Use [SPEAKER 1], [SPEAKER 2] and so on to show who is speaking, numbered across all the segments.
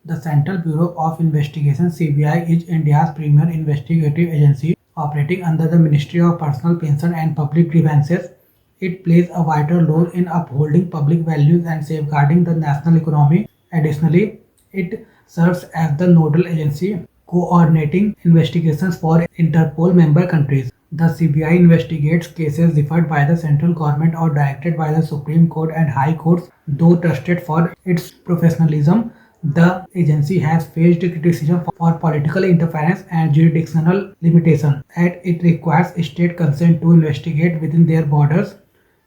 [SPEAKER 1] The Central Bureau of Investigation (CBI) is India's premier investigative agency operating under the Ministry of Personal Pension and Public Grievances. It plays a vital role in upholding public values and safeguarding the national economy. Additionally, it serves as the nodal agency coordinating investigations for Interpol member countries. The CBI investigates cases referred by the central government or directed by the Supreme Court and High Courts. Though trusted for its professionalism, the agency has faced criticism for political interference and jurisdictional limitation, and it requires state consent to investigate within their borders.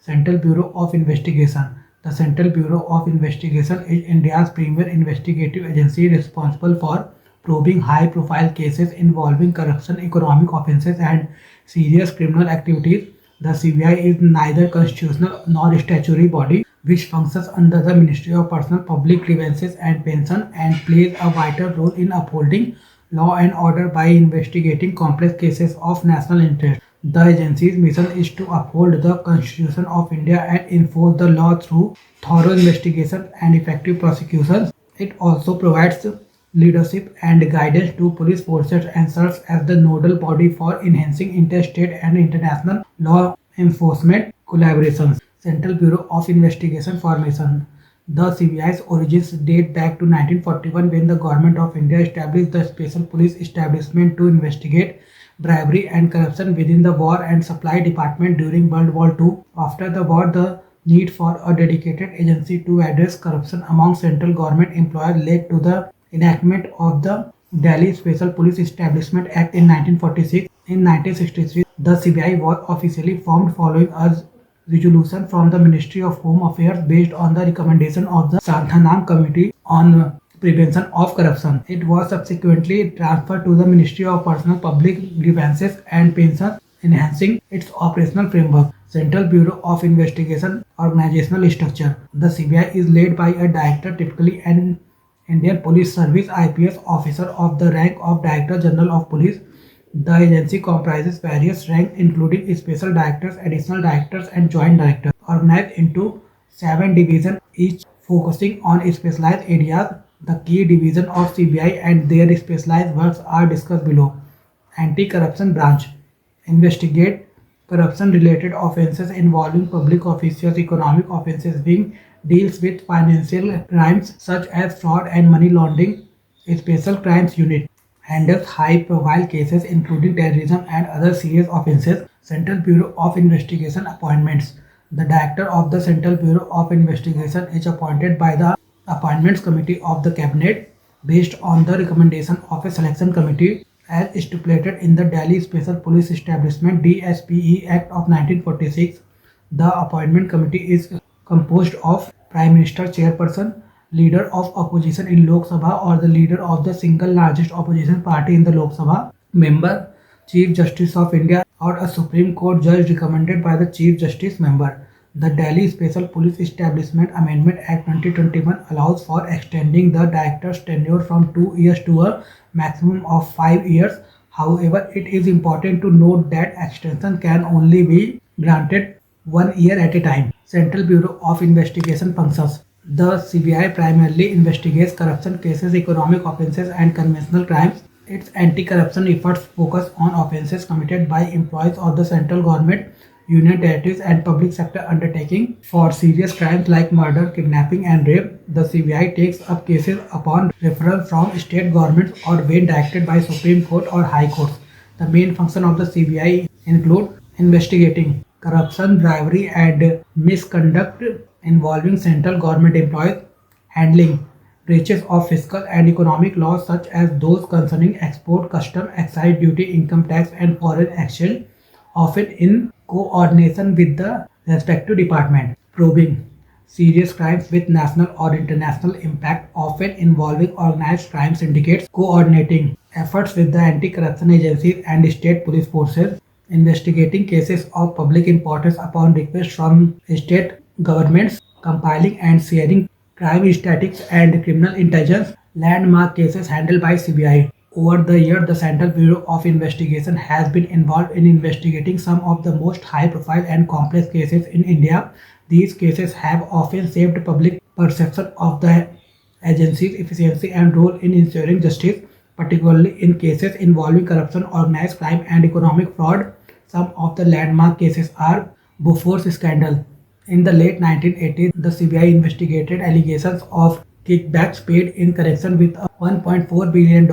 [SPEAKER 1] Central Bureau of Investigation. The Central Bureau of Investigation is India's premier investigative agency responsible for probing high profile cases involving corruption, economic offences, and serious criminal activities. The CBI is neither constitutional nor statutory body which functions under the Ministry of Personal Public Grievances and Pension and plays a vital role in upholding law and order by investigating complex cases of national interest. The agency's mission is to uphold the Constitution of India and enforce the law through thorough investigation and effective prosecutions. It also provides leadership and guidance to police forces and serves as the nodal body for enhancing interstate and international law enforcement collaborations. Central Bureau of Investigation formation. The CBI's origins date back to 1941 when the Government of India established the Special Police Establishment to investigate bribery and corruption within the War and Supply Department during World War II. After the war, the need for a dedicated agency to address corruption among central government employees led to the enactment of the Delhi Special Police Establishment Act in 1946. In 1963, the CBI was officially formed following a resolution from the Ministry of Home Affairs based on the recommendation of the Santhanam Committee on Prevention of Corruption. It was subsequently transferred to the Ministry of Personal Public Grievances and Pensions, enhancing its operational framework. Central Bureau of Investigation organizational structure. The CBI is led by a director, typically an Indian Police Service IPS officer of the rank of Director General of Police. The agency comprises various ranks including special directors, additional directors, and joint directors, organized into 7 divisions, each focusing on specialized areas. The key divisions of CBI and their specialized works are discussed below. Anti-Corruption Branch. Investigate corruption-related offences involving public officials. Economic offences wing deals with financial crimes such as fraud and money laundering. Special Crimes Unit handles high-profile cases including terrorism and other serious offences. Central Bureau of Investigation appointments. The director of the Central Bureau of Investigation is appointed by the Appointments Committee of the Cabinet based on the recommendation of a selection committee as stipulated in the Delhi Special Police Establishment (DSPE) Act of 1946. The Appointment Committee is composed of Prime Minister Chairperson, Leader of Opposition in Lok Sabha or the leader of the single largest opposition party in the Lok Sabha, member, Chief Justice of India or a Supreme Court judge recommended by the Chief Justice member. The Delhi Special Police Establishment Amendment Act 2021 allows for extending the director's tenure from 2 years to a maximum of 5 years. However, it is important to note that extension can only be granted 1 year at a time. Central Bureau of Investigation functions. The CBI primarily investigates corruption cases, economic offences, and conventional crimes. Its anti-corruption efforts focus on offences committed by employees of the central government, union territories, and public sector undertaking. For serious crimes like murder, kidnapping, and rape, the CBI takes up cases upon referral from state governments or when directed by Supreme Court or High Courts. The main function of the CBI include investigating corruption, bribery, and misconduct involving central government employees, handling breaches of fiscal and economic laws such as those concerning export, custom, excise duty, income tax, and foreign exchange, often in coordination with the respective department. Probing serious crimes with national or international impact, often involving organized crime syndicates, coordinating efforts with the anti-corruption agencies and state police forces, investigating cases of public importance upon request from state governments, compiling and sharing crime statistics and criminal intelligence, landmark cases handled by CBI. Over the years, the Central Bureau of Investigation has been involved in investigating some of the most high-profile and complex cases in India. These cases have often shaped public perception of the agency's efficiency and role in ensuring justice, particularly in cases involving corruption, organized crime, and economic fraud. Some of the landmark cases are Bofor's scandal. In the late 1980s, the CBI investigated allegations of kickbacks paid in connection with a $1.4 billion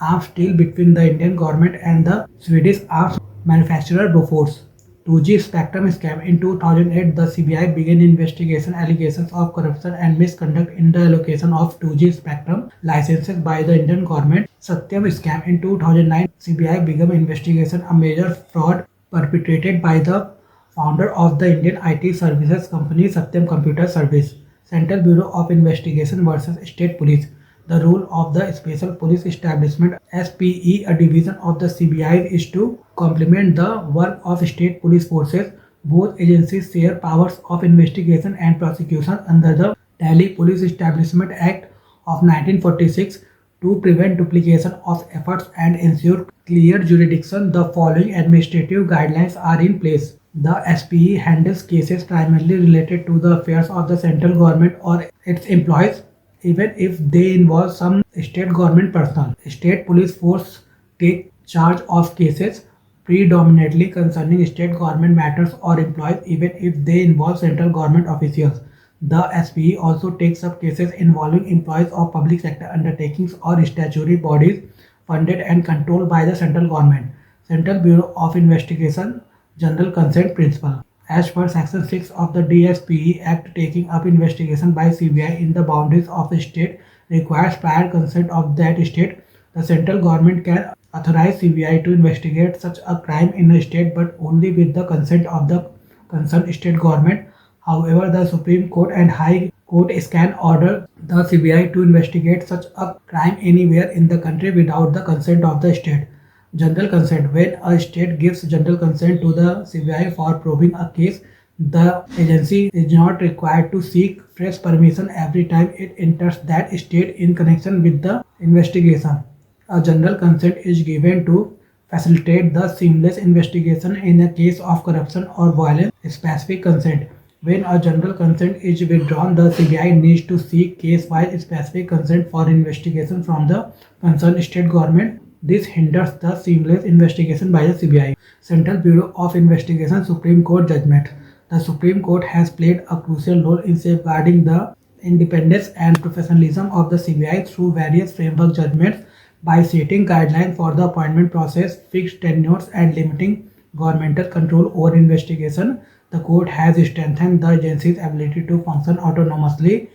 [SPEAKER 1] arms deal between the Indian government and the Swedish arms manufacturer Bofors. 2G Spectrum scam. In 2008, the CBI began investigation allegations of corruption and misconduct in the allocation of 2G spectrum licenses by the Indian government. Satyam scam. In 2009, CBI began investigation a major fraud perpetrated by the founder of the Indian IT services company Satyam Computer Service. Central Bureau of Investigation versus State Police. The role of the Special Police Establishment (SPE), a division of the CBI, is to complement the work of state police forces. Both agencies share powers of investigation and prosecution under the Delhi Police Establishment Act of 1946 to prevent duplication of efforts and ensure clear jurisdiction. The following administrative guidelines are in place. The SPE handles cases primarily related to the affairs of the central government or its employees, even if they involve some state government personnel. State police force take charge of cases predominantly concerning state government matters or employees, even if they involve central government officials. The SPE also takes up cases involving employees of public sector undertakings or statutory bodies funded and controlled by the central government. Central Bureau of Investigation General Consent Principle. As per Section 6 of the DSPE Act, taking up investigation by CBI in the boundaries of a state requires prior consent of that state. The central government can authorize CBI to investigate such a crime in a state, but only with the consent of the concerned state government. However, the Supreme Court and High Court can order the CBI to investigate such a crime anywhere in the country without the consent of the state. General consent. When a state gives general consent to the CBI for probing a case, the agency is not required to seek fresh permission every time it enters that state in connection with the investigation. A general consent is given to facilitate the seamless investigation in a case of corruption or violence. Specific consent. When a general consent is withdrawn, the CBI needs to seek case-wise specific consent for investigation from the concerned state government. This hinders the seamless investigation by the CBI. Central Bureau of Investigation Supreme Court Judgment. The Supreme Court has played a crucial role in safeguarding the independence and professionalism of the CBI through various framework judgments by setting guidelines for the appointment process, fixed tenures, and limiting governmental control over investigation. The court has strengthened the agency's ability to function autonomously.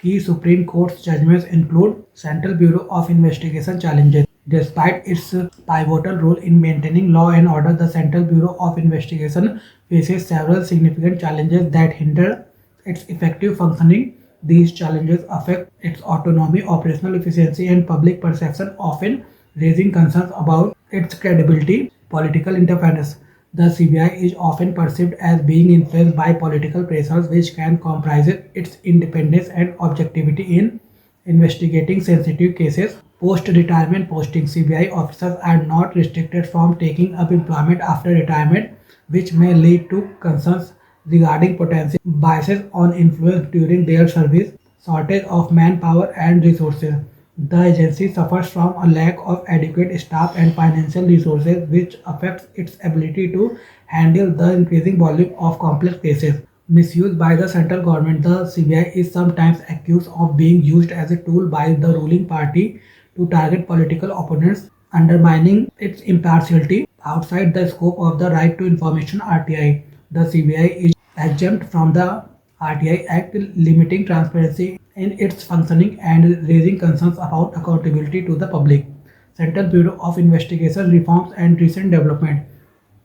[SPEAKER 1] Key Supreme Court judgments include Central Bureau of Investigation challenges. Despite its pivotal role in maintaining law and order, the Central Bureau of Investigation faces several significant challenges that hinder its effective functioning. These challenges affect its autonomy, operational efficiency, and public perception, often raising concerns about its credibility. Political interference. The CBI is often perceived as being influenced by political pressures, which can compromise its independence and objectivity in investigating sensitive cases. Post-retirement posting. CBI officers are not restricted from taking up employment after retirement, which may lead to concerns regarding potential biases on influence during their service. Shortage of manpower and resources. The agency suffers from a lack of adequate staff and financial resources, which affects its ability to handle the increasing volume of complex cases. Misuse by the central government. The CBI is sometimes accused of being used as a tool by the ruling party to target political opponents, undermining its impartiality. Outside the scope of the Right to Information (RTI), the CBI is exempt from the RTI Act, limiting transparency in its functioning and raising concerns about accountability to the public. Central Bureau of Investigation reforms and recent development.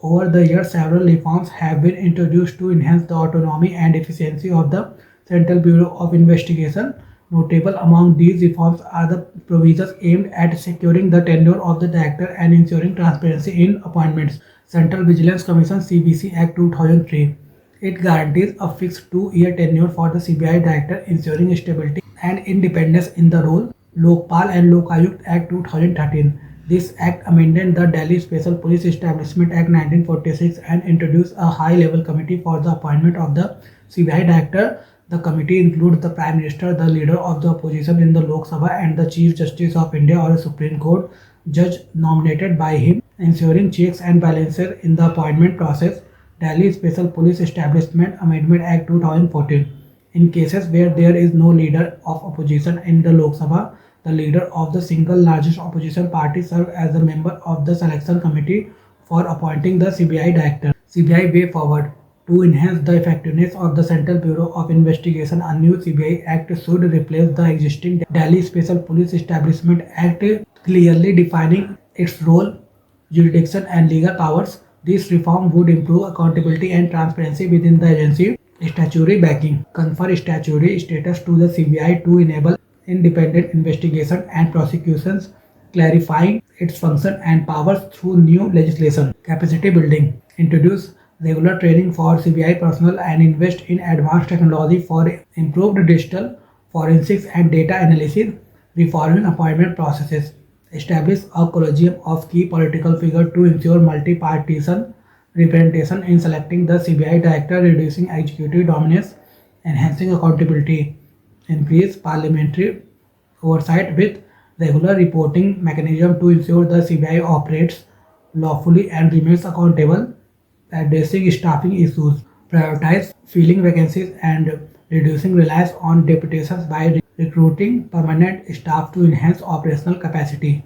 [SPEAKER 1] Over the years, several reforms have been introduced to enhance the autonomy and efficiency of the Central Bureau of Investigation. Notable among these reforms are the provisions aimed at securing the tenure of the director and ensuring transparency in appointments. Central Vigilance Commission (CVC) Act 2003. It guarantees a fixed 2-year tenure for the CBI director, ensuring stability and independence in the role. Lokpal and Lokayukt Act 2013. This act amended the Delhi Special Police Establishment Act 1946 and introduced a high-level committee for the appointment of the CBI director. The committee includes the Prime Minister, the leader of the opposition in the Lok Sabha, and the Chief Justice of India or a Supreme Court judge nominated by him, ensuring checks and balances in the appointment process. Delhi Special Police Establishment Amendment Act 2014. In cases where there is no leader of opposition in the Lok Sabha, the leader of the single largest opposition party serves as a member of the selection committee for appointing the CBI director. CBI way forward. To enhance the effectiveness of the Central Bureau of Investigation, a new CBI Act should replace the existing Delhi Special Police Establishment Act, clearly defining its role, jurisdiction, and legal powers. This reform would improve accountability and transparency within the agency. Statutory backing confer statutory status to the CBI to enable independent investigation and prosecutions, clarifying its function and powers through new legislation. Capacity building introduce regular training for CBI personnel and invest in advanced technology for improved digital forensics and data analysis, reforming appointment processes. Establish a collegium of key political figures to ensure multi-partisan representation in selecting the CBI director, reducing executive dominance, enhancing accountability, increase parliamentary oversight with regular reporting mechanism to ensure the CBI operates lawfully and remains accountable, addressing staffing issues, prioritize filling vacancies and reducing reliance on deputations by recruiting permanent staff to enhance operational capacity.